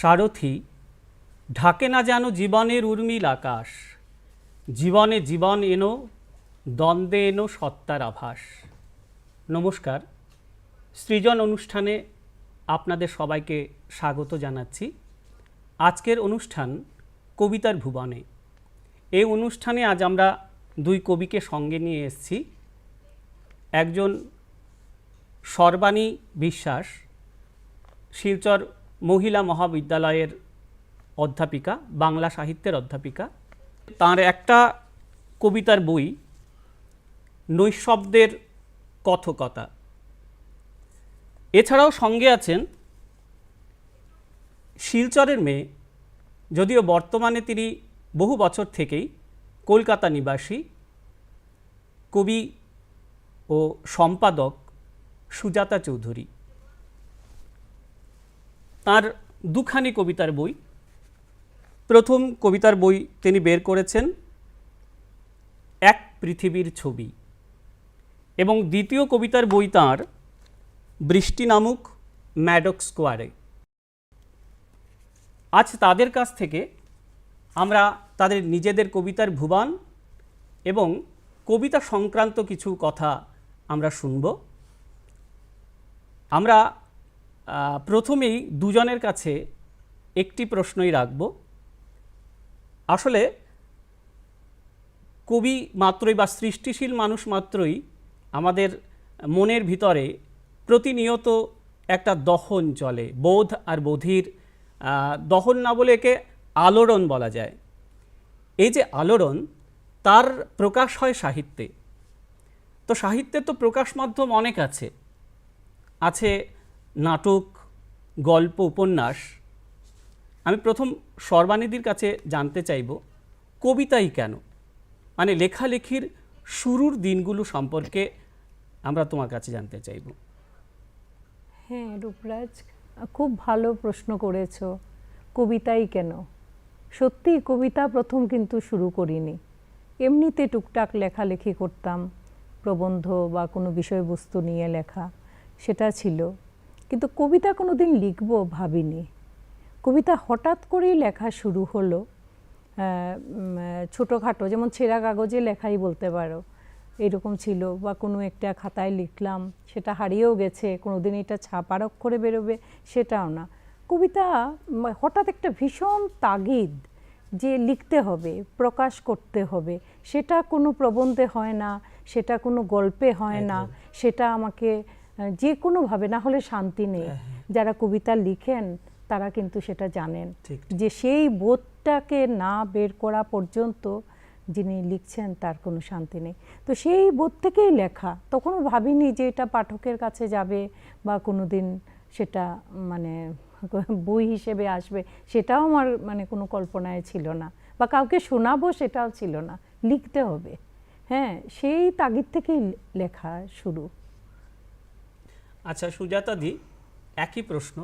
সারথি ঢাকে না যেন জীবনের উর্মিল আকাশ, জীবনে জীবন এনো, দ্বন্দ্বে এনো সত্তার আভাস। নমস্কার, সৃজন অনুষ্ঠানে আপনাদের সবাইকে স্বাগত জানাচ্ছি। আজকের অনুষ্ঠান কবিতার ভুবনে। এই অনুষ্ঠানে আজ আমরা দুই কবিকে সঙ্গে নিয়ে এসেছি। একজন সর্বাণী বিশ্বাস, শিলচর মহিলা মহাবিদ্যালয়ের অধ্যাপিকা, বাংলা সাহিত্যের অধ্যাপিকা। তার একটা কবিতার বই নৈশব্দের কথকতা। এছাড়াও সঙ্গে আছেন শিলচরের মেয়ে, যদিও বর্তমানে তিনি বহু বছর থেকেই কলকাতা নিবাসী, কবি ও সম্পাদক সুজাতা চৌধুরী। তার দুখানি কবিতার বই। প্রথম কবিতার বই তিনি বের করেছেন এক পৃথিবীর ছবি, এবং দ্বিতীয় কবিতার বই তাঁর বৃষ্টি নামুক ম্যাডক স্কোয়ারে। আজ তাদের কাছ থেকে আমরা তাদের নিজেদের কবিতার ভুবন এবং কবিতা সংক্রান্ত কিছু কথা আমরা শুনব। আমরা প্রথমেই দুজনের কাছে একটি প্রশ্নই রাখব। আসলে কবি মাত্রই বা সৃষ্টিশীল মানুষ মাত্রই আমাদের মনের ভিতরে প্রতিনিয়ত একটা দহন চলে, বোধ আর বোধির দহন না বলে একে আলোড়ন বলা যায়। এই যে আলোড়ন, তার প্রকাশ হয় সাহিত্যে। তো সাহিত্যের তো প্রকাশ মাধ্যম অনেক আছে, আছে নাটক, গল্প, উপন্যাস। আমি প্রথম সর্বাণীদির কাছে জানতে চাইব, কবিতাই কেন, মানে লেখালেখির শুরুর দিনগুলো সম্পর্কে আমরা তোমার কাছে জানতে চাইব। হ্যাঁ রূপরাজ, খুব ভালো প্রশ্ন করেছো। কবিতাই কেন? সত্যি কবিতা প্রথম কিন্তু শুরু করিনি, এমনিতে টুকটাক লেখালেখি করতাম, প্রবন্ধ বা কোনো বিষয়বস্তু নিয়ে লেখা, সেটা ছিল। কিন্তু কবিতা কোনো দিন লিখবো ভাবিনি। কবিতা হঠাৎ করেই লেখা শুরু হলো, ছোটোখাটো, যেমন ছেঁড়া কাগজে লেখাই বলতে পারো, এরকম ছিল। বা কোনো একটা খাতায় লিখলাম, সেটা হারিয়েও গেছে, কোনো দিন এটা ছাপার অক্ষরে বেরোবে সেটাও না। কবিতা হঠাৎ একটা ভীষণ তাগিদ যে লিখতে হবে, প্রকাশ করতে হবে। সেটা কোনো প্রবন্ধে হয় না, সেটা কোনো গল্পে হয় না, সেটা আমাকে যে কোনোভাবে, না হলে শান্তি নেই। যারা কবিতা লিখেন তারা কিন্তু সেটা জানেন যে সেই বোধটাকে না বের করা পর্যন্ত যিনি লিখছেন তার কোনো শান্তি নেই। তো সেই বোধ থেকেই লেখা। তখনও ভাবিনি যে এটা পাঠকের কাছে যাবে বা কোনো দিন সেটা মানে বই হিসেবে আসবে, সেটাও আমার মানে কোনো কল্পনায় ছিল না, বা কাউকে শোনাবো সেটাও ছিল না। লিখতে হবে, হ্যাঁ, সেই তাগিদ থেকেই লেখা শুরু। আচ্ছা সুজাতা দি, একই প্রশ্ন,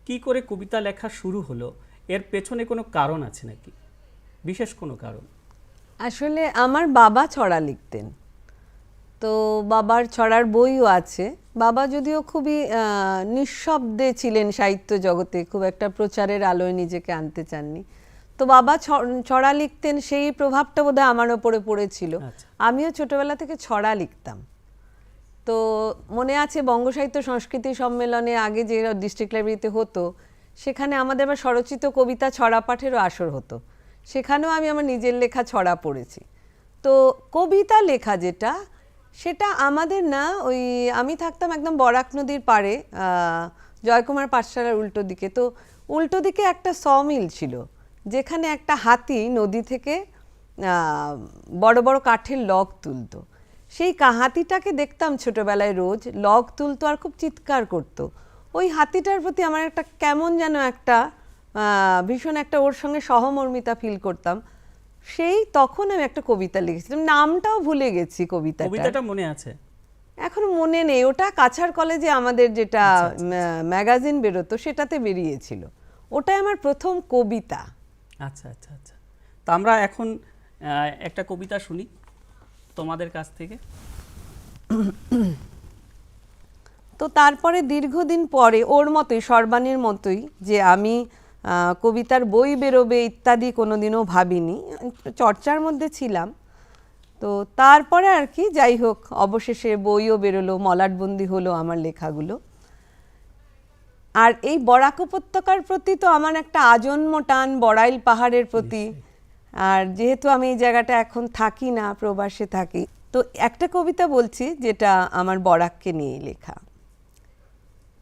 কি করে কবিতা লেখা শুরু হলো? এর পেছনে কোনো কারণ আছে নাকি, বিশেষ কোনো কারণ? আসলে আমার বাবা ছড়া লিখতেন, তো বাবার ছড়ার বইও আছে। বাবা যদিও খুবই নিঃশব্দে ছিলেন সাহিত্য জগতে, খুব একটা প্রচারের আলোয় নিজেকে আনতে চাননি। তো বাবা ছড়া লিখতেন, সেই প্রভাবটা বোধহয় আমার ওপরে পড়েছিল। আমিও ছোটবেলা থেকে ছড়া লিখতাম। তো মনে আছে বঙ্গ সাহিত্য সংস্কৃতি সম্মেলনে আগে যে ডিস্ট্রিক্ট লাইব্রেরিতে হতো, সেখানে আমাদের আবার স্বরচিত কবিতা ছড়া পাঠেরও আসর হতো। সেখানেও আমি আমার নিজের লেখা ছড়া পড়েছি। তো কবিতা লেখা যেটা, সেটা আমাদের না, ওই আমি থাকতাম একদম বরাক নদীর পাড়ে, জয়কুমার পাঠশালার উল্টো দিকে। তো উল্টো দিকে একটা সমিল ছিল, যেখানে একটা হাতি নদী থেকে বড় বড় কাঠের লগ তুলতো। সেই হাতিটাকে দেখতাম ছোটবেলায়, রোজ লগ তুলতো আর খুব চিৎকার করতো। ওই হাতিটার প্রতি আমার একটা কেমন যেন একটা ভীষণ একটা ওর সঙ্গে সহমর্মিতা ফিল করতাম। সেই তখন আমি একটা কবিতা লিখেছিলাম, নামটাও ভুলে গেছি কবিতাটা মনে আছে? এখন মনে নেই। ওটা কাছাড় কলেজে আমাদের যেটা ম্যাগাজিন বেরোতো সেটাতে বেরিয়েছিল। ওটাই আমার প্রথম কবিতা। আচ্ছা আচ্ছা আচ্ছা, তো আমরা এখন একটা কবিতা শুনি তোমাদের কাছ থেকে। তো তারপরে দীর্ঘদিন পরে ওর মতোই, সর্বাণীর মতোই, যে আমি কবিতার বই বেরোবে ইত্যাদি কোনোদিনও ভাবিনি, চর্চার মধ্যে ছিলাম। তো তারপরে আর কি, যাই হোক, অবশেষে বইও বেরোলো, মলাটবন্দি হলো আমার লেখাগুলো। আর এই বরাক উপত্যকার প্রতি তো আমার একটা আজন্ম টান, বড়াইল পাহাড়ের প্রতি। আর যেহেতু আমি এই জায়গাটা এখন থাকি না, প্রবাসে থাকি, তো একটা কবিতা বলছি যেটা আমার বরাককে নিয়ে লেখা।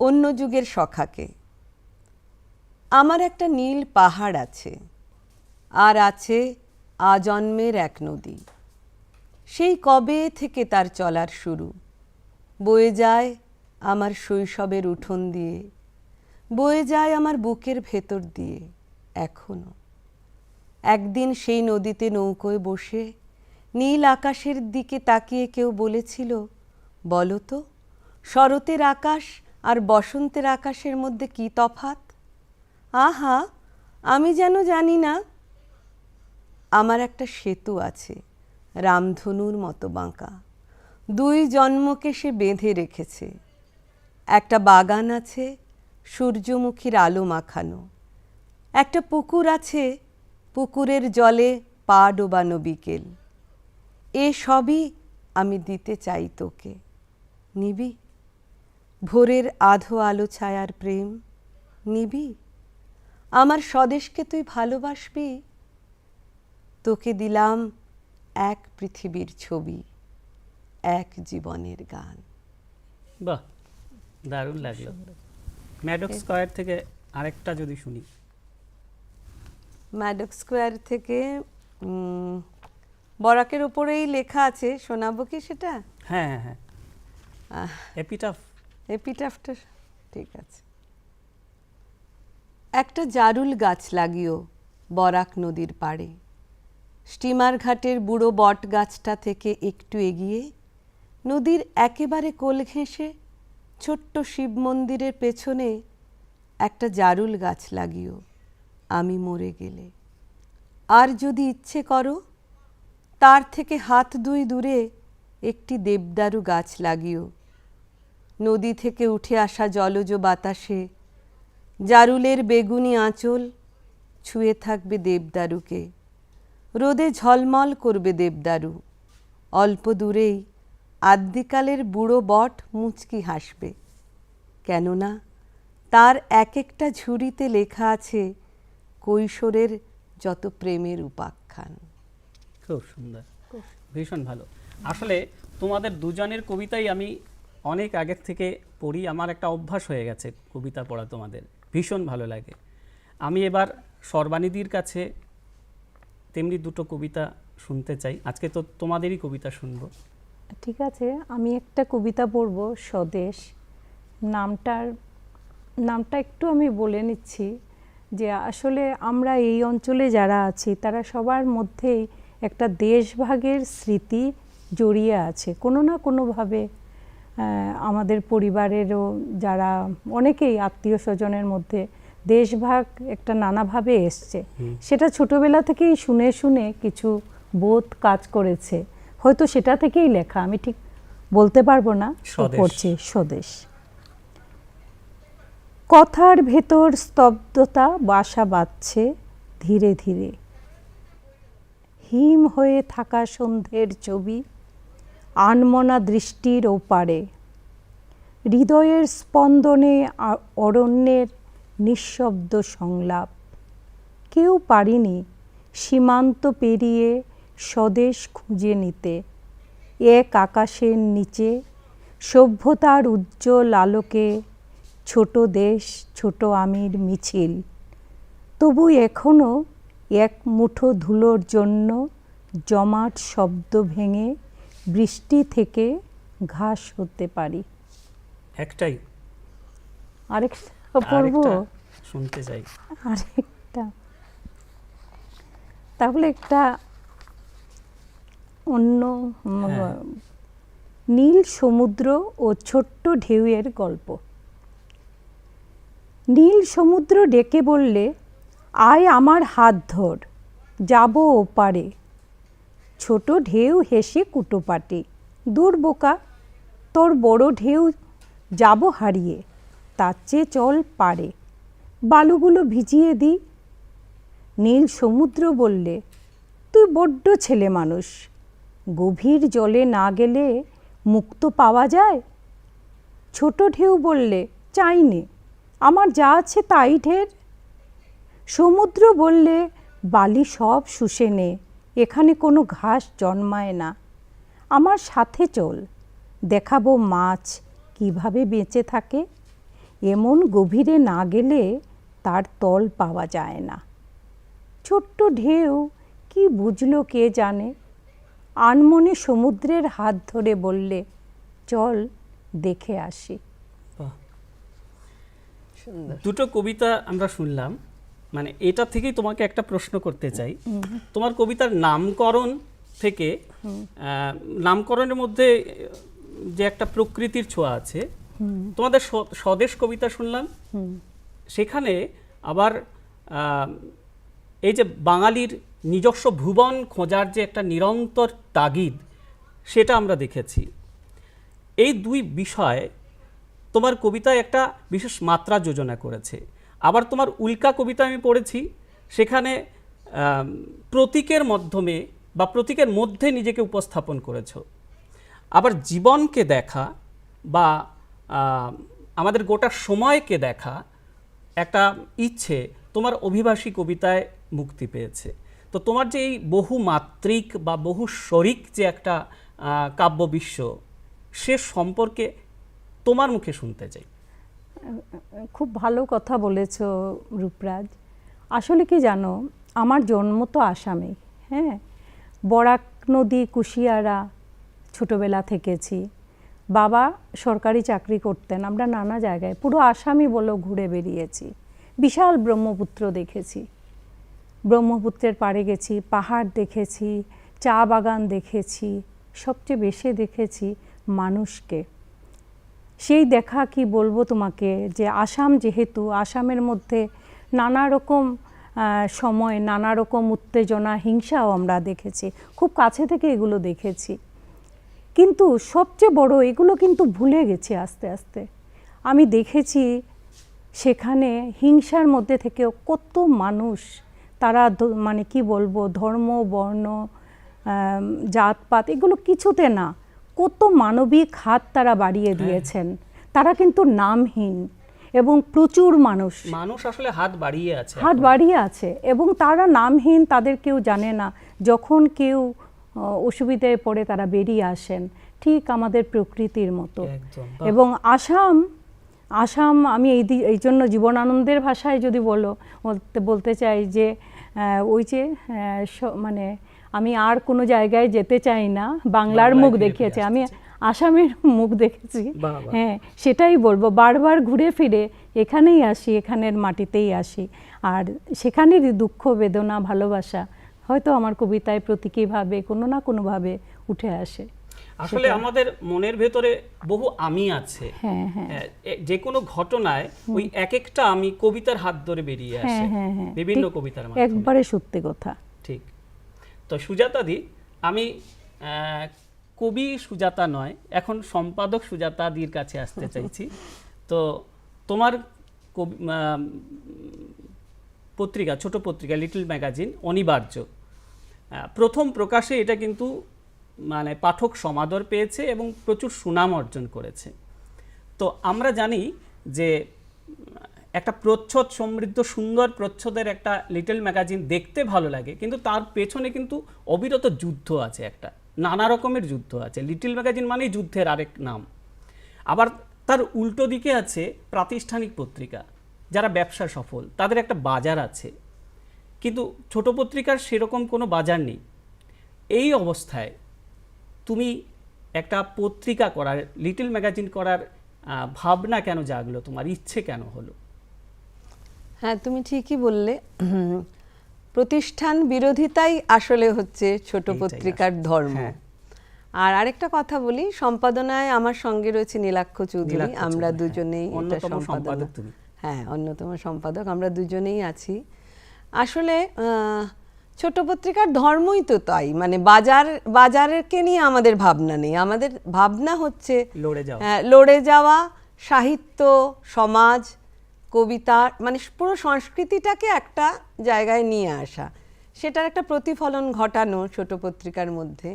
অন্য যুগের সখাকে। আমার একটা নীল পাহাড় আছে, আর আছে আজন্মের এক নদী। সেই কবে থেকে তার চলার শুরু, বয়ে যায় আমার শৈশবের উঠোন দিয়ে, বয়ে যায় আমার বুকের ভেতর দিয়ে এখনো। একদিন সেই নদীতে নৌকোয় বসে নীল আকাশের দিকে তাকিয়ে কেউ বলেছিল, বলো তো শরতের আকাশ আর বসন্তের আকাশের মধ্যে কি তফাৎ? আহা, আমি যেন জানি না। আমার একটা সেতু আছে, রামধনুর মতো বাঁকা, 2 জন্মকে সে বেঁধে রেখেছে। একটা বাগান আছে, সূর্যমুখীর আলো মাখানো। একটা পুকুর আছে, পুকুরের জলে পা ডোবানো বিকেল। এ সবই আমি দিতে চাই তোকে, নিবি? ভোরের আধো আলো ছায়ার প্রেম নিবি? আমার স্বদেশকে তুই ভালোবাসবি? তোকে দিলাম এক পৃথিবীর ছবি, এক জীবনের গান। বাহ, দারুণ লাগলো। ম্যাডক স্কয়ার থেকে আরেকটা যদি শুনি। ম্যাডক স্কোয়ার থেকে বরাকের ওপরেই লেখা আছে, শোনাবো কি সেটা? হ্যাঁ হ্যাঁ হ্যাঁ, এপিটাফ। এপিটাফটা ঠিক আছে। একটা জারুল গাছ লাগিও বরাক নদীর পাড়ে। স্টিমার ঘাটের বুড়ো বট গাছটা থেকে একটু এগিয়ে নদীর একেবারে কোল ঘেঁষে ছোট্ট শিব মন্দিরের পেছনে একটা জারুল গাছ লাগিও আমি মরে গেলে। আর যদি ইচ্ছে করো তার থেকে হাত 2 দূরে একটি দেবদারু গাছ লাগিও। নদী থেকে উঠে আসা জলজ বাতাসে জারুলের বেগুনি আঁচল ছুঁয়ে থাকবে দেবদারুকে। রোদে ঝলমল করবে দেবদারু। অল্প দূরেই আদ্যিকালের বুড়ো বট মুচকি হাসবে, কেননা তার এক একটা ঝুড়িতে লেখা আছে কৈশোরের যত প্রেমের উপাখ্যান। খুব সুন্দর, ভীষণ ভালো। আসলে তোমাদের দুজনের কবিতাই আমি অনেক আগের থেকে পড়ি, আমার একটা অভ্যাস হয়ে গেছে কবিতা পড়া, তোমাদের ভীষণ ভালো লাগে। আমি এবার সর্বাণীদির কাছে তেমনি 2টো কবিতা শুনতে চাই। আজকে তো তোমাদেরই কবিতা শুনবো। ঠিক আছে, আমি একটা কবিতা পড়ব, স্বদেশ। নামটা একটু আমি বলে নিচ্ছি যে আসলে আমরা এই অঞ্চলে যারা আছি তারা সবার মধ্যেই একটা দেশভাগের স্মৃতি জড়িয়ে আছে কোনো না কোনোভাবে। আমাদের পরিবারেরও যারা অনেকেই আত্মীয় স্বজনের মধ্যে দেশভাগ একটা নানাভাবে এসছে, সেটা ছোটবেলা থেকেই শুনে শুনে কিছু বোধ কাজ করেছে, হয়তো সেটা থেকেই লেখা, আমি ঠিক বলতে পারবো না। পড়ছি স্বদেশ। কথার ভেতর স্তব্ধতা বাসা বাঁধছে ধীরে ধীরে। হিম হয়ে থাকা সন্ধ্যের ছবি আনমনা দৃষ্টির ওপারে। হৃদয়ের স্পন্দনে অরণ্যের নিঃশব্দ সংলাপ। কেউ পারিনি সীমান্ত পেরিয়ে স্বদেশ খুঁজে নিতে। এক আকাশের নিচে সভ্যতার উজ্জ্বল আলোকে ছোট দেশ ছোট আমির মিছিল। তবু এখনো এক মুঠো ধুলোর জন্য জমাট শব্দ ভেঙে বৃষ্টি থেকে ঘাস হতে পারি। একটাই? আরেকটা পড়ব, শুনতে চাই। আরেকটা তাহলে একটা অন্য। নীল সমুদ্র ও ছোট্ট ঢেউয়ের গল্প। নীল সমুদ্র ডেকে বললে, আয় আমার হাত ধর, যাব ওপারে। ছোট ঢেউ হেসে কুটোপাটি, দূর বোকা, তোর বড় ঢেউ যাব হারিয়ে, তার চেয়ে চল পারে, বালুগুলো ভিজিয়ে দিই। নীল সমুদ্র বললে, তুই বড্ড ছেলে মানুষ, গভীর জলে না গেলে মুক্ত পাওয়া যায়। ছোট ঢেউ বললে, চাই নে, আমার যা আছে তাই ঢের। সমুদ্র বললে, বালি সব শুষে নে, এখানে কোনো ঘাস জন্মায় না। আমার সাথে চল, দেখাবো মাছ কিভাবে বেঁচে থাকে, এমন গভীরে না গেলে তার তল পাওয়া যায় না। ছোট্ট ঢেউ কি বুঝলো কে জানে, আনমনে সমুদ্রের হাত ধরে বললে, চল দেখে আসি। বাহ, সুন্দর। দুটো কবিতা আমরা শুনলাম, মানে এটা থেকেই তোমাকে একটা প্রশ্ন করতে চাই। তোমার কবিতার নামকরণ থেকে নামকরণের মধ্যে যে একটা প্রকৃতির ছোঁয়া আছে, তোমাদের স্বদেশ কবিতা শুনলাম, সেখানে আবার এই যে বাঙালির নিজস্ব ভুবন খোঁজার যে একটা নিরন্তর তাগিদ, সেটা আমরা দেখেছি। এই দুই বিষয় তোমার কবিতায় একটা বিশেষ মাত্রা যোজনা করেছে। আবার তোমার উল্কা কবিতা আমি পড়েছি, সেখানে প্রতীকের মাধ্যমে বা প্রতীকের মধ্যে নিজেকে উপস্থাপন করেছো। আবার জীবনকে দেখা বা আমাদের গোটা সময়কে দেখা একটা ইচ্ছে তোমার অভিবাসী কবিতায় মুক্তি পেয়েছে। তো তোমার যে এই বহুমাত্রিক বা বহু শরিক যে একটা কাব্যবিশ্ব, সে সম্পর্কে তোমার মুখে শুনতে চাই। খুব ভালো কথা বলেছ রূপরাজ। আসলে কি জানো, আমার জন্ম তো আসামে, হ্যাঁ, বরাক নদী, কুশিয়ারা ছোটোবেলা থেকেছি। বাবা সরকারি চাকরি করতেন, আমরা নানা জায়গায় পুরো আসামই বলো ঘুরে বেরিয়েছি। বিশাল ব্রহ্মপুত্র দেখেছি, ব্রহ্মপুত্রের পাড়ে গেছি, পাহাড় দেখেছি, চা বাগান দেখেছি, সবচেয়ে বেশি দেখেছি মানুষকে। সেই দেখা কি বলবো তোমাকে, যে আসাম যেহেতু, আসামের মধ্যে নানা রকম সময়, নানা রকম উত্তেজনা, হিংসাও আমরা দেখেছি, খুব কাছে থেকে এগুলো দেখেছি। কিন্তু সবচেয়ে বড়, এগুলো কিন্তু ভুলে গেছি আস্তে আস্তে। আমি দেখেছি সেখানে হিংসার মধ্যে থেকেও কত মানুষ, তারা মানে কি বলবো, ধর্ম, বর্ণ, জাতপাত এগুলো কিছুতে না, কত মানবিক হাত তারা বাড়িয়ে দিয়েছেন। তারা কিন্তু নামহীন এবং প্রচুর মানুষ আসলে হাত বাড়িয়ে আছে, হাত বাড়িয়ে আছে, এবং তারা নামহীন, তাদের কেউ জানে না। যখন কেউ অসুবিধায় পড়ে তারা বেরিয়ে আসেন, ঠিক আমাদের প্রকৃতির মতো। এবং আসাম আমি এই জন্য জীবনানন্দের ভাষায় যদি বলতে চাই যে ওই যে মানে আমি আর কোনো জায়গায় যেতে চাই না, বাংলার মুখ দেখিয়েছে, আমি আসামের মুখ দেখেছি। হ্যাঁ, সেটাই বলবো, বারবার ঘুরে ফিরে এখানেই আসি, এখানের মাটিতেই আসি, আর সেখানেরই দুঃখ, বেদনা, ভালোবাসা হয়তো আমার কবিতায় প্রতীকীভাবে কোনো না কোনোভাবে উঠে আসে। আসলে আমাদের মনের ভেতরে বহু আমি আছে। হ্যাঁ হ্যাঁ, যে কোনো ঘটনায় ওই এক একটা আমি কবিতার হাত ধরে বেরিয়ে আসে, বিভিন্ন কবিতার মাধ্যমে। একবারে সত্যি কথা। ঠিক। তো সুজাতা দি, আমি কবি সুজাতা নয়, এখন সম্পাদক সুজাতা দির কাছে আসতে চাইছি। তো তোমার পত্রিকা, ছোট পত্রিকা লিটল ম্যাগাজিন অনিবার্য, প্রথম প্রকাশে এটা কিন্তু মানে পাঠক সমাদর পেয়েছে এবং প্রচুর সুনাম অর্জন করেছে। তো আমরা জানি যে একটা প্রচ্ছদ সমৃদ্ধ সুন্দর প্রচ্ছদের একটা লিটল ম্যাগাজিন দেখতে ভালো লাগে, কিন্তু তার পেছনে কিন্তু অবিরত যুদ্ধ আছে, একটা নানা রকমের যুদ্ধ আছে। লিটল ম্যাগাজিন মানেই যুদ্ধের আরেক নাম। আবার তার উল্টো দিকে আছে প্রাতিষ্ঠানিক পত্রিকা, যারা ব্যবসা সফল, তাদের একটা বাজার আছে, কিন্তু ছোট পত্রিকার সেরকম কোনো বাজার নেই। এই অবস্থায় তুমি একটা পত্রিকা করার, লিটল ম্যাগাজিন করার ভাবনা কেন জাগলো, তোমার ইচ্ছে কেন হলো? হ্যাঁ, তুমি ঠিকই বললে, প্রতিষ্ঠান বিরোধিতাই আসলে হচ্ছে ছোট পত্রিকার ধর্ম। আর আরেকটা কথা বলি, সম্পাদনায় আমার সঙ্গে রয়েছে নীলাক্ষ চৌধুরী, আমরা দুজনেই সম্পাদক। হ্যাঁ, অন্যতম সম্পাদক, আমরা দুজনেই আছি। আসলে ছোট পত্রিকার ধর্মই তো তাই, মানে বাজারকে নিয়ে আমাদের ভাবনা নেই, আমাদের ভাবনা হচ্ছে লড়ে যাওয়া, সাহিত্য, সমাজ, কবিতা, মানে পুরো সংস্কৃতিটাকে একটা জায়গায় নিয়ে আসা, সেটার একটা প্রতিফলন ঘটানো ছোট পত্রিকার মধ্যে।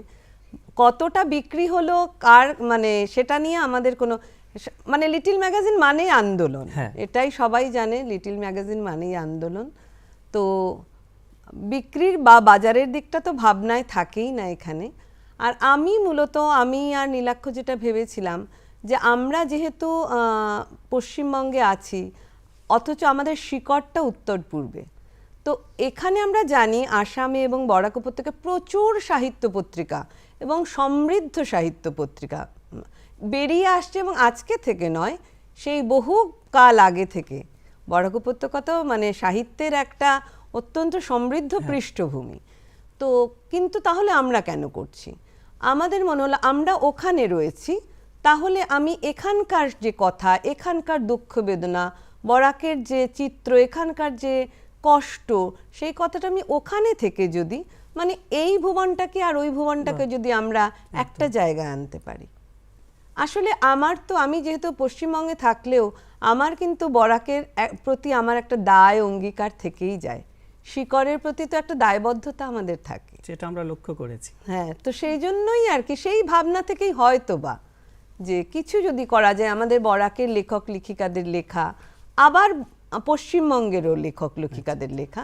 কতটা বিক্রি হলো কার, মানে সেটা নিয়ে আমাদের কোনো, মানে লিটল ম্যাগাজিন মানেই আন্দোলন, হ্যাঁ। এটাই সবাই জানে, লিটল ম্যাগাজিন মানেই আন্দোলন। তো বিক্রির বা বাজারের দিকটা তো ভাবনায় থাকেই না এখানে। আর আমি মূলত, আমি আর নীলাক্ষ যেটা ভেবেছিলাম যে আমরা যেহেতু পশ্চিমবঙ্গে আছি অথচ আমাদের শিকড়টা উত্তর পূর্বে, তো এখানে আমরা জানি আসামে এবং বরাক উপত্যকায় প্রচুর সাহিত্য পত্রিকা এবং সমৃদ্ধ সাহিত্য পত্রিকা বেরিয়ে আসছে, এবং আজকে থেকে নয়, সেই বহু কাল আগে থেকে বরাক উপত্যকা তো মানে সাহিত্যের একটা অত্যন্ত সমৃদ্ধ পৃষ্ঠভূমি। তো কিন্তু তাহলে আমরা কেন করছি? আমাদের মনে হলো আমরা ওখানে রয়েছি, তাহলে আমি এখানকার যে কথা, এখানকার দুঃখ বেদনা, বরাকের যে চিত্র, এখানকার যে কষ্ট, সেই কথাটা আমি ওখানে থেকে যদি, মানে এই ভুবনটাকে আর ওই ভুবনটাকে যদি আমরা একটা জায়গায় আনতে পারি। আসলে আমার তো, আমি যেহেতু পশ্চিমবঙ্গে থাকলেও আমার কিন্তু বরাকের প্রতি আমার একটা দায় অঙ্গীকার থেকেই যায়, শিকড়ের প্রতি তো একটা দায়বদ্ধতা আমাদের থাকে, যেটা আমরা লক্ষ্য করেছি। হ্যাঁ। তো সেই জন্যই আর কি, সেই ভাবনা থেকেই হয়তো বা যে কিছু যদি করা যায়, আমাদের বরাকের লেখক লেখিকাদের লেখা, আবার পশ্চিমবঙ্গেরও লেখক লেখিকাদের লেখা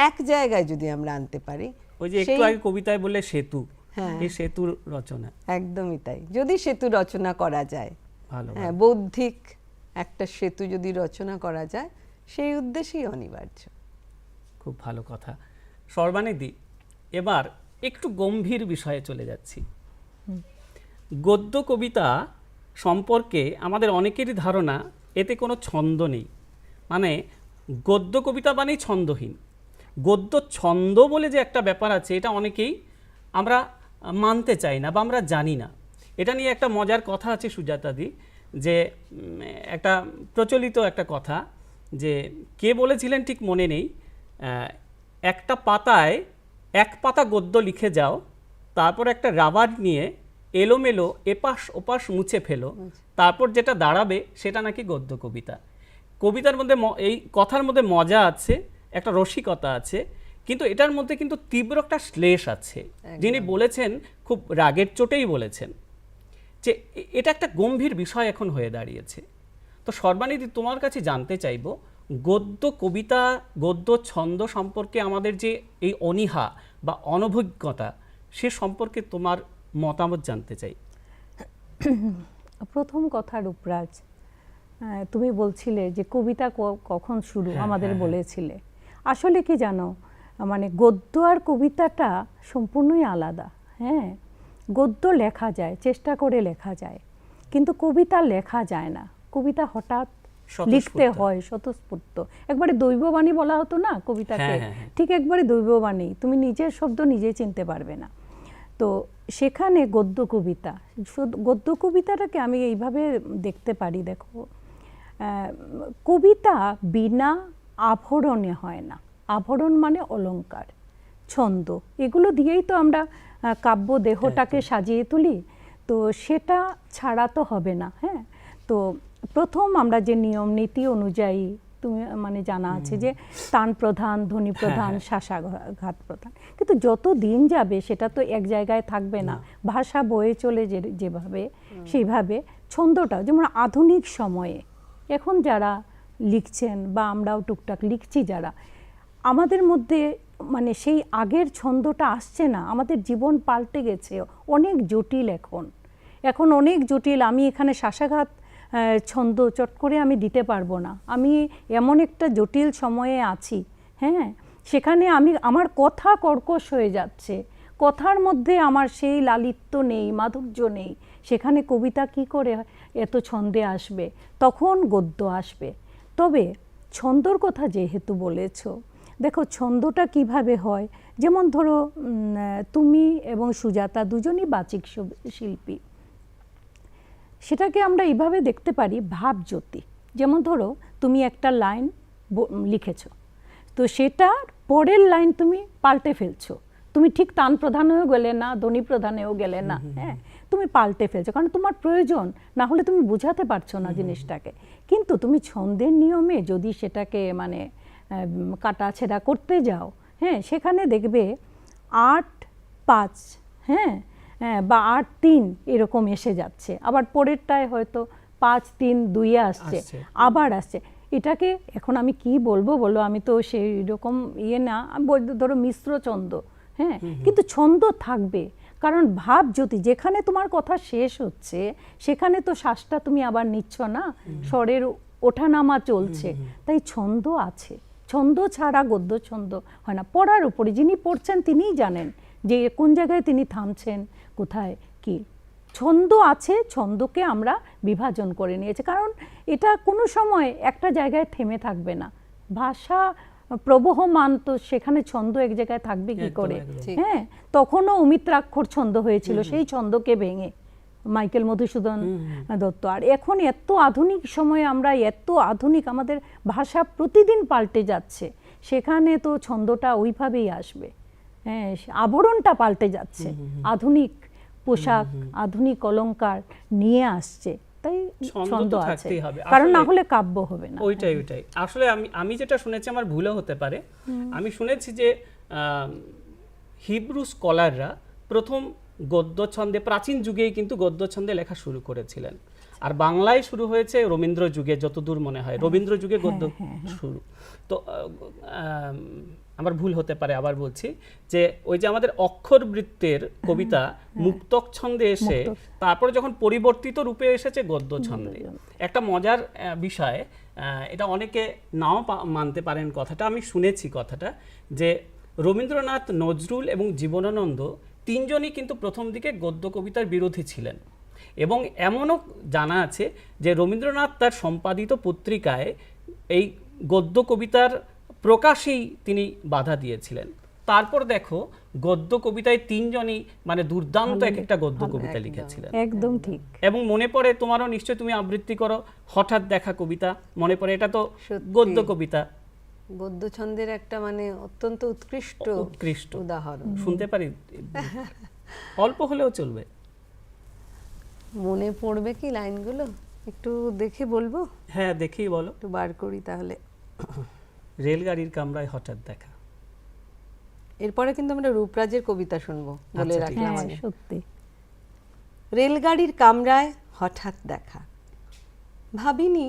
এক জায়গায় যদি আমরা আনতে পারি। ওই যে একটু আগে কবিতায় বললে সেতু, হ্যাঁ, এই সেতুর রচনা, একদমই তাই, যদি সেতু রচনা করা যায়, ভালো হ্যাঁ, বৌদ্ধিক একটা সেতু যদি রচনা করা যায়, সেই উদ্দেশ্যেই অনিবার্য। খুব ভালো কথা। সর্বানিধি, এবার একটু গম্ভীর বিষয়ে চলে যাচ্ছি। গদ্য কবিতা সম্পর্কে আমাদের অনেকেরই ধারণা এতে কোনো ছন্দ নেই, মানে গদ্য কবিতা মানেই ছন্দহীন। গদ্য ছন্দ বলে যে একটা ব্যাপার আছে, এটা অনেকেই আমরা মানতে চাই না বা আমরা জানি না। এটা নিয়ে একটা মজার কথা আছে সুজাতাদি, যে একটা প্রচলিত একটা কথা, যে কে বলেছিলেন ঠিক মনে নেই, একটা পাতায় এক পাতা গদ্য লিখে যাও, তারপর একটা রাবার নিয়ে এলোমেলো এপাশ ওপাশ মুছে ফেলো, তারপর যেটা দাঁড়াবে সেটা নাকি গদ্য কবিতা। কবিতার মধ্যে এই কথার মধ্যে মজা আছে, একটা রসিকতা আছে, কিন্তু এটার মধ্যে কিন্তু তীব্র একটা শ্লেষ আছে। যিনি বলেছেন খুব রাগের চোটেই বলেছেন, যে এটা একটা গম্ভীর বিষয় এখন হয়ে দাঁড়িয়েছে। তো সর্বানিধি, তোমার কাছে জানতে চাইব, গদ্য কবিতা, গদ্য ছন্দ সম্পর্কে আমাদের যে এই অনীহা বা অনভিজ্ঞতা, সে সম্পর্কে তোমার মতামত জানতে চাই। প্রথম কথা রূপরাজ, তুমি বলছিলে যে কবিতা কখন শুরু, আমাদের বলেছিলে। আসলে কি জানো, মানে গদ্য আর কবিতাটা সম্পূর্ণই আলাদা। হ্যাঁ, গদ্য লেখা যায়, চেষ্টা করে লেখা যায়, কিন্তু কবিতা লেখা যায় না। কবিতা হঠাৎ লিখতে হয়, স্বতঃস্ফূর্ত, একবারে দৈববাণী বলা হতো না কবিতাকে, ঠিক একবারে দৈববাণী, তুমি নিজের শব্দ নিজে চিনতে পারবে না। তো সেখানে গদ্য কবিতা, গদ্য কবিতাটাকে আমি এইভাবে দেখতে পারি, দেখো, কবিতা বিনা আভরণে হয় না। আভরণ মানে অলংকার, ছন্দ, এগুলো দিয়েই তো আমরা কাব্য দেহটাকে সাজিয়ে তুলি, তো সেটা ছাড়া তো হবে না। হ্যাঁ, তো প্রথম আমরা যে নিয়ম নীতি অনুযায়ী, তুমি মানে জানা আছে যে তান প্রধান, ধ্বনি প্রধান, শাসাঘাত প্রধান, কিন্তু যত দিন যাবে সেটা তো এক জায়গায় থাকবে না, ভাষা বয়ে চলে যেভাবে, সেইভাবে ছন্দটাও, যেমন আধুনিক সময়ে এখন যারা লিখছেন বা আমরাও টুকটাক লিখছি যারা, আমাদের মধ্যে মানে সেই আগের ছন্দটা আসছে না। আমাদের জীবন পাল্টে গেছে, অনেক জটিল এখন অনেক জটিল। আমি এখানে শাসাঘাত ছন্দ চট করে আমি দিতে পারবো না, আমি এমন একটা জটিল সময়ে আছি। হ্যাঁ, সেখানে আমার কথা কর্কশ হয়ে যাচ্ছে, কথার মধ্যে আমার সেই লালিত্য নেই, মাধুর্য নেই। সেখানে কবিতা কি করে এত ছন্দে আসবে? তখন গদ্য আসবে। তবে ছন্দর কথা যেহেতু বলেছো, দেখো ছন্দটা কিভাবে হয়, যেমন ধরো তুমি এবং সুজাতা দুজনই বাচিক শিল্পী, সেটাকে আমরা এইভাবে দেখতে পারি ভাবজ্যোতি। যেমন ধরো তুমি একটা লাইন লিখেছো, তো সেটার পরের লাইন তুমি পাল্টে ফেলছো, তুমি ঠিক তান প্রধানেও গেলে না, ধ্বনি প্রধানেও গেলে না। হ্যাঁ, তুমি পাল্টে ফেলছো, কারণ তোমার প্রয়োজন, না হলে তুমি বোঝাতে পারছো না জিনিসটাকে। কিন্তু তুমি ছন্দের নিয়মে যদি সেটাকে মানে কাটাছেড়া করতে যাও, হ্যাঁ, সেখানে দেখবে 8-5, হ্যাঁ, বা 8-3 এরকম এসে যাচ্ছে, আবার পরেরটায় হয়তো 5-3-2 আসছে, আবার আসছে। এটাকে এখন আমি কি বলবো বলো, আমি তো সেই রকম না, ধরো মিশ্র ছন্দ, হ্যাঁ, কিন্তু ছন্দ থাকবে, কারণ ভাব যদি যেখানে তোমার কথা শেষ হচ্ছে সেখানে তো শ্বাসটা তুমি আবার নিচ্ছ না, স্বরের ওঠানামা চলছে, তাই ছন্দ আছে। ছন্দ ছাড়া গদ্য ছন্দ হয় না। পড়ার উপরে যিনি পড়ছেন তিনিই জানেন যে কোন জায়গায় তিনি থামছেন, কোথায় কি ছন্দ আছে। ছন্দকে আমরা বিভাজন করে নিয়েছি, কারণ এটা কোনো সময় একটা জায়গায় থেমে থাকবে না। ভাষা প্রবহমান, তো সেখানে ছন্দ এক জায়গায় থাকবে কি করে? হ্যাঁ, তখনও অমিত্রাক্ষর ছন্দ হয়েছিল, সেই ছন্দকে ভেঙে মাইকেল মধুসূদন দত্ত। আর এখন এত আধুনিক সময়ে আমরা এত আধুনিক, আমাদের ভাষা প্রতিদিন পাল্টে যাচ্ছে, সেখানে তো ছন্দটা ওইভাবেই আসবে। হ্যাঁ, আবরণটা পাল্টে যাচ্ছে, আধুনিক পোশাক, আধুনিক অলংকার নিয়ে আসছে, তাই ছন্দ আছে, কারণ না হলে কাব্য হবে না। ওইটাই আসলে আমি যেটা শুনেছি, আমার ভুলও হতে পারে, আমি শুনেছি যে হিব্রু স্কলাররা প্রথম গদ্য ছন্দে, প্রাচীন যুগেই কিন্তু গদ্য ছন্দে লেখা শুরু করেছিলেন, আর বাংলায় শুরু হয়েছে রবীন্দ্র যুগে, যতদূর মনে হয় রবীন্দ্র যুগে গদ্য শুরু। তো আমার ভুল হতে পারে, আবার বলছি যে ওই যে আমাদের অক্ষর বৃত্তের কবিতা মুক্তক ছন্দে এসে তারপরে যখন পরিবর্তিত রূপে এসেছে গদ্য ছন্দে। একটা মজার বিষয়, এটা অনেকে নাও মানতে পারেন কথাটা, আমি শুনেছি কথাটা, যে রবীন্দ্রনাথ, নজরুল এবং জীবনানন্দ তিনজনই কিন্তু প্রথম দিকে গদ্য কবিতার বিরোধী ছিলেন, এবং এমনও জানা আছে যে রবীন্দ্রনাথ তার সম্পাদিত পত্রিকায় এই গদ্য কবিতার প্রকাশেই তিনি বাধা দিয়েছিলেন। তারপর দেখো গদ্য কবিতায় তিনজনই মানে দুর্দান্ত এক একটা গদ্য কবিতা লিখেছিলেন। একদম ঠিক। এবং মনে পড়ে, তোমারও নিশ্চয় তুমি আবৃত্তি করো, হঠাৎ দেখা কবিতা, মনে পড়ে, এটা তো গদ্য কবিতা, গদ্য ছন্দের একটা মানে অত্যন্ত উৎকৃষ্ট উদাহরণ। শুনতে পারি? অল্প হলেও চলবে। মনে পড়বে কি লাইনগুলো? একটু দেখে বলবো? হ্যাঁ, দেখেই বলো। একটু বার করি তাহলে। রেলগাড়ির কামরায় হঠাৎ দেখা। এরপরে কিন্তু আমরা রূপরাজের কবিতা শুনবো, বলে রাখলাম আগে। সত্যি। রেলগাড়ির কামরায় হঠাৎ দেখা, ভাবিনি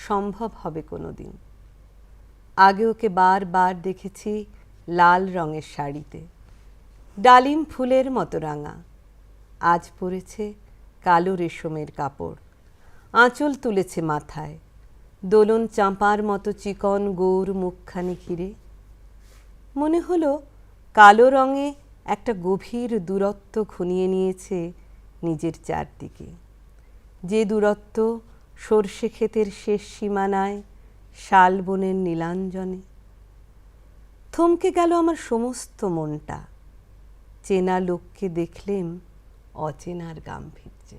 সম্ভব হবে কোনোদিন। আগে ওকে বারবার দেখেছি লাল রঙের শাড়িতে, ডালিম ফুলের মতো রাঙা। আজ পরেছে কালো রেশমের কাপড়, আঁচল তুলেছে মাথায়, দোলন চাঁপার মতো চিকন গৌর মুখখানি ঘিরে। মনে হলো কালো রঙে একটা গভীর দূরত্ব ঘনিয়ে নিয়েছে নিজের চারদিকে, যে দূরত্ব সর্ষে ক্ষেতের শেষ সীমানায়, শালবনের নীলাঞ্জনে। থমকে গেল আমার সমস্ত মনটা, চেনা লোককে দেখলেম অচেনার গাম্ভীর্যে।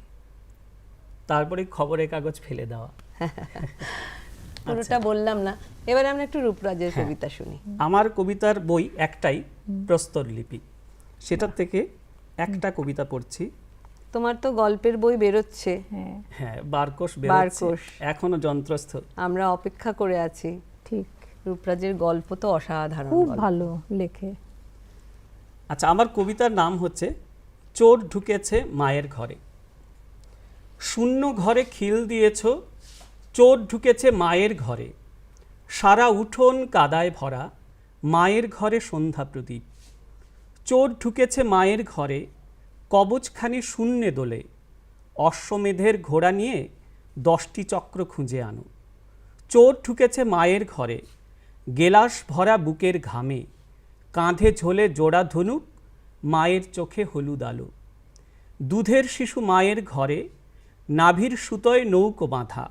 তারপরে খবরের কাগজ ফেলে দেওয়া। পুরোটা বললাম না, এবারে আমরা একটু রূপরাজের কবিতা শুনি। আমার কবিতার বই একটাই, প্রস্তরলিপি, সেটার থেকে একটা কবিতা পড়ছি। তোমার তো গল্পের বই বেরোচ্ছে। হ্যাঁ, বারকোষ বেরোচ্ছে, এখনো যন্ত্রস্থ, আমরা অপেক্ষা করে আছি। ঠিক। রূপরাজের গল্প তো অসাধারণ, খুব ভালো লেখে। আচ্ছা, আমার কবিতার নাম হচ্ছে চোর ঢুকেছে মায়ের ঘরে। শূন্য ঘরে খিল দিয়েছ, চোর ঢুকেছে মায়ের ঘরে। সারা উঠোন কাদায় ভরা, মায়ের ঘরে সন্ধ্যা প্রদীপ। চোর ঢুকেছে মায়ের ঘরে, কবচখানি শূন্যে দোলে। অশ্বমেধের ঘোড়া নিয়ে 10টি চক্র খুঁজে আনো। চোর ঢুকেছে মায়ের ঘরে, গেলাস ভরা বুকের ঘামে। কাঁধে ঝোলে জোড়া ধনুক, মায়ের চোখে হলুদ আলো। দুধের শিশু মায়ের ঘরে, নাভির সুতোয় নৌকো বাঁধা।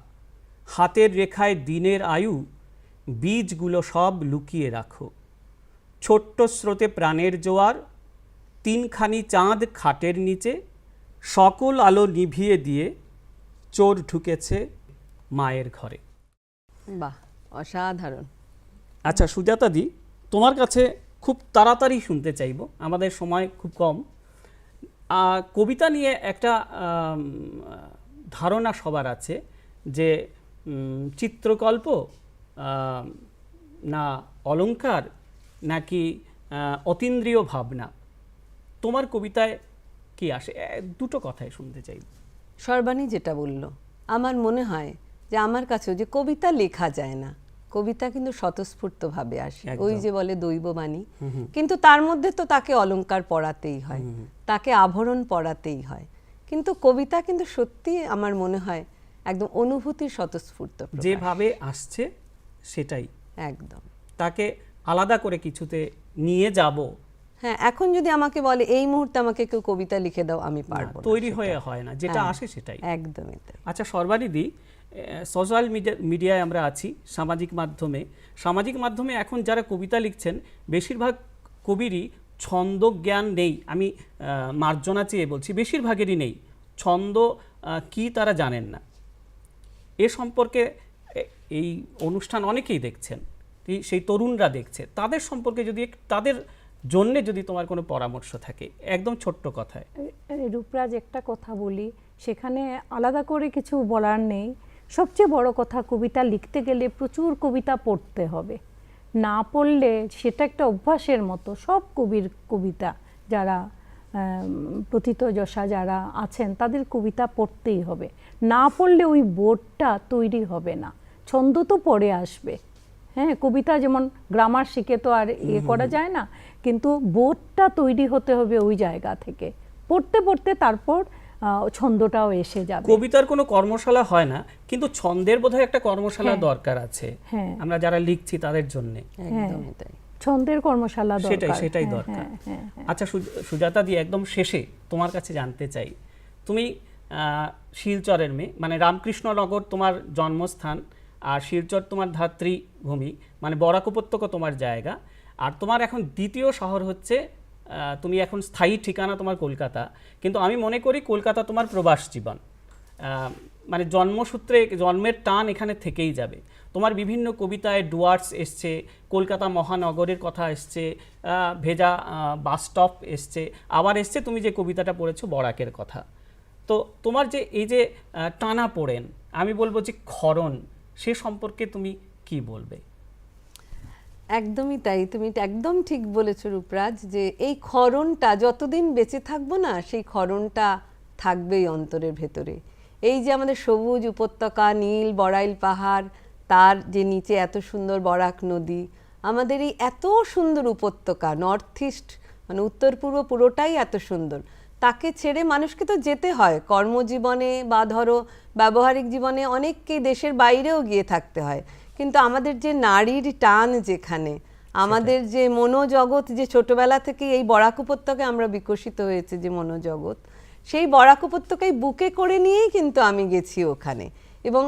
হাতের রেখায় দিনের আয়ু, বীজগুলো সব লুকিয়ে রাখো। ছোট্ট স্রোতে প্রাণের জোয়ার, 3খানি চাঁদ খাটের নিচে। সকল আলো নিভিয়ে দিয়ে চোর ঢুকেছে মায়ের ঘরে। বাহ, অসাধারণ। আচ্ছা সুজাতা দি, তোমার কাছে খুব তাড়াতাড়ি শুনতে চাইব, আমাদের সময় খুব কম। কবিতা নিয়ে একটা ধারণা সবার আছে যে চিত্রকল্প না অলংকার নাকি অতীন্দ্রিয় ভাবনা, তোমার কবিতায় কি আসে? দুটো কথাই শুনতে চাই। সর্বাণী যেটা বলল, আমার মনে হয় যে আমার কাছেও যে কবিতা লেখা যায় না, কবিতা কিন্তু স্বতঃস্ফূর্তভাবে আসে। ওই যে বলে দৈববাণী, কিন্তু তার মধ্যে তো তাকে অলংকার পড়াতেই হয়, তাকে আভরণ পড়াতেই হয়। কিন্তু কবিতা কিন্তু সত্যি আমার মনে হয় একদম অনুভূতির স্বতঃস্ফূর্ত প্রকাশ। যেভাবে আসছে সেটাই একদম। তাকে আলাদা করে কিছুতে নিয়ে যাব, হ্যাঁ, এখন যদি আমাকে বলে এই মুহূর্তে আমাকে কেউ কবিতা লিখে দাও, আমি পারবো না, তৈরি সেটা। হয়ে হয় না, যেটা হ্যাঁ, আসে সেটাই। একদমই তাই। আচ্ছা সর্বানিধি, সোশ্যাল মিডিয়ায় আমরা আছি, সামাজিক মাধ্যমে এখন যারা কবিতা লিখছেন বেশিরভাগ কবিরই ছন্দ জ্ঞান নেই। আমি মার্জনা চেয়ে বলছি, বেশিরভাগেরই নেই ছন্দ কি তারা জানেন না। এ সম্পর্কে এই অনুষ্ঠান অনেকেই দেখছেন, সেই তরুণরা দেখছে, তাদের সম্পর্কে যদি তাদের জন্যে যদি তোমার কোনো পরামর্শ থাকে একদম ছোট্ট কথায়। রূপরাজ, একটা কথা বলি, সেখানে আলাদা করে কিছু বলার নেই। সবচেয়ে বড় কথা, কবিতা লিখতে গেলে প্রচুর কবিতা পড়তে হবে। না পড়লে সেটা একটা অভ্যাসের মতো। সব কবির কবিতা, যারা প্রথিতযশা যারা আছেন, তাদের কবিতা পড়তেই হবে। না পড়লে ওই বোর্ডটা তৈরি হবে না। ছন্দ তো পরে আসবে, হ্যাঁ, কবিতা যেমন গ্রামার শিখে তো আর করা যায় না, কিন্তু বোর্ডটা তৈরি হতে হবে ওই জায়গা থেকে। পড়তে পড়তে তারপর ছন্দটাও এসে যাবে। কবিতার কোনো কর্মশালা হয় না, কিন্তু ছন্দের বোধহয় একটা কর্মশালা দরকার আছে, আমরা যারা লিখছি তাদের জন্য। একদমই তাই, ছন্দের কর্মশালা দরকার, সেটাই দরকার। আচ্ছা সুজাতা দি, একদম শেষে তোমার কাছে জানতে চাই, তুমি শিলচরের মেয়ে, মানে রামকৃষ্ণনগর তোমার জন্মস্থান, আর শিলচর তোমার ধাত্রীভূমি, মানে বরাক উপত্যকা তোমার জায়গা, আর তোমার এখন দ্বিতীয় শহর হচ্ছে, তুমি এখন স্থায়ী ঠিকানা তোমার কলকাতা, কিন্তু আমি মনে করি কলকাতা তোমার প্রবাস জীবন, মানে জন্মসূত্রে জন্মের টান এখানে থেকেই যাবে। তোমার বিভিন্ন কবিতায় ডুয়ার্স এসছে, কলকাতা মহানগরের কথা এসছে, ভেজা বাস স্টপ এসছে, আবার এসছে তুমি যে কবিতাটা পড়েছো বরাকের কথা। তো তোমার যে এই যে টানা পড়েন, আমি বলবো যে ক্ষরণ, সে সম্পর্কে তুমি কি বলবে? একদমই তাই, তুমি একদম ঠিক বলেছো রূপরাজ, যে এই ক্ষরণটা যতদিন বেঁচে থাকবো না, সেই ক্ষরণটা থাকবেই অন্তরের ভেতরে। এই যে আমাদের সবুজ উপত্যকা, নীল বড়াইল পাহাড়, তার যে নিচে এত সুন্দর বরাক নদী, আমাদের এই এত সুন্দর উপত্যকা, নর্থ ইস্ট মানে উত্তর পূর্ব পুরোটাই এত সুন্দর, তাকে ছেড়ে মানুষকে তো যেতে হয় কর্মজীবনে, বা ধরো ব্যবহারিক জীবনে অনেককেই দেশের বাইরেও গিয়ে থাকতে হয়। কিন্তু আমাদের যে নারীর টান, যেখানে আমাদের যে মনোজগৎ, যে ছোটবেলা থেকে এই বরাক উপত্যকায় আমরা বিকশিত হয়েছে যে মনোজগৎ, সেই বরাক উপত্যকায় বুকে করে নিয়েই কিন্তু আমি গেছি ওখানে, এবং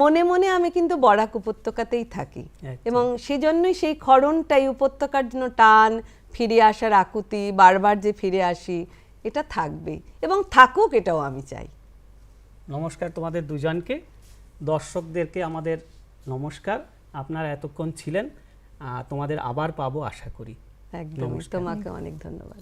মনে মনে আমি কিন্তু বরাক উপত্যকাতেই থাকি। এবং সেজন্যই সেই ক্ষরণটাই, উপত্যকার জন্য টান, ফিরে আসার আকুতি, বারবার যে ফিরে আসি, এটা থাকবেই এবং থাকুক, এটাও আমি চাই। নমস্কার তোমাদের দুজনকে, দর্শকদেরকে আমাদের নমস্কার। আপনারা এতক্ষণ ছিলেন, তোমাদের আবার পাবো আশা করি। একদম, তোমাকে অনেক ধন্যবাদ।